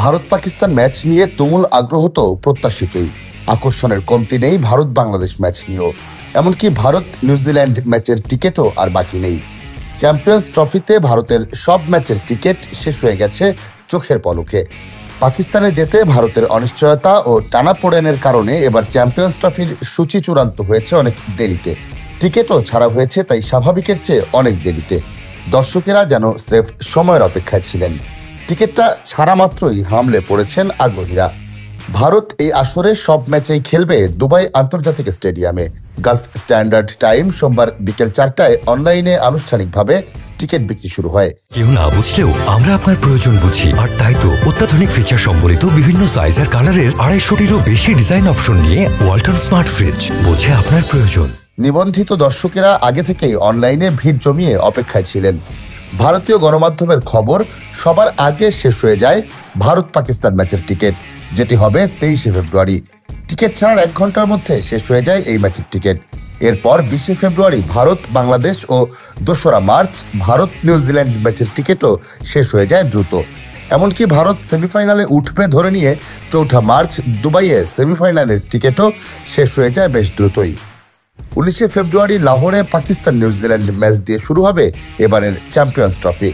Bharat Pakistan match নিয়ে তুমুল আগ্রহ তো প্রত্যাশিতই। আকর্ষণের কমতি নেই ভারত বাংলাদেশ ম্যাচ নিয়েও। এমনকি ভারত নিউজিল্যান্ড ম্যাচের টিকিটও আর বাকি নেই। চ্যাম্পিয়ন্স ট্রফিতে ভারতের সব ম্যাচের টিকিট শেষ হয়ে গেছে চোখের পলকে। পাকিস্তানে যেতে ভারতের অনিশ্চয়তা ও টানাপোড়েনের কারণে এবার চ্যাম্পিয়ন্স ট্রফির সূচি চূড়ান্ত হয়েছে অনেক দেরিতে। টিকিটও ছাড়া হয়েছে তাই স্বাভাবিকের চেয়ে অনেক দেরিতে। দর্শকেরা যেন স্রেফ সময়ের অপেক্ষায় ছিলেন। টিকিটটা ছাড়া মাত্রই হামলে পড়েছেন আগ্রহীরা। ভারত এই আসরে সব ম্যাচেই খেলবে দুবাই আন্তর্জাতিক স্টেডিয়ামে। গালফ স্ট্যান্ডার্ড টাইম সোমবার বিকেল 4টায় অনলাইনে আনুষ্ঠানিকভাবে টিকিট বিক্রি শুরু হয়। কেউ না বুঝলেও আমরা আপনার প্রয়োজন বুঝি, আর তাই তো অত্যাধুনিক ফিচার সম্বলিত বিভিন্ন সাইজ আর কালারের 250-টিরও বেশি ডিজাইন অপশন নিয়ে ওয়ালটন স্মার্ট ফ্রিজ বোঝে আপনার প্রয়োজন। নিবন্ধিত দর্শকেরা আগে থেকেই অনলাইনে ভিড় জমিয়ে অপেক্ষায় ছিলেন। ভারতীয় গণমাধ্যমের খবর, সবার আগে শেষ হয়ে যায় ভারত পাকিস্তান ম্যাচের টিকিট, যেটি হবে 23শে ফেব্রুয়ারি। টিকিট ছাড়ার 1 ঘন্টার মধ্যে শেষ হয়ে যায় এই ম্যাচের টিকিট। এরপর 20শে ফেব্রুয়ারি ভারত বাংলাদেশ ও 2রা মার্চ ভারত নিউজিল্যান্ড ম্যাচের টিকিটও শেষ হয়ে যায় দ্রুত। এমনকি ভারত সেমিফাইনালে উঠবে ধরে নিয়ে 4 মার্চ দুবাইয়ে সেমিফাইনালের টিকিটও শেষ হয়ে যায় বেশ দ্রুতই। 19শে ফেব্রুয়ারি লাহোরে পাকিস্তান নিউজিল্যান্ড ম্যাচ দিয়ে শুরু হবে এবারের চ্যাম্পিয়ন্স ট্রফি।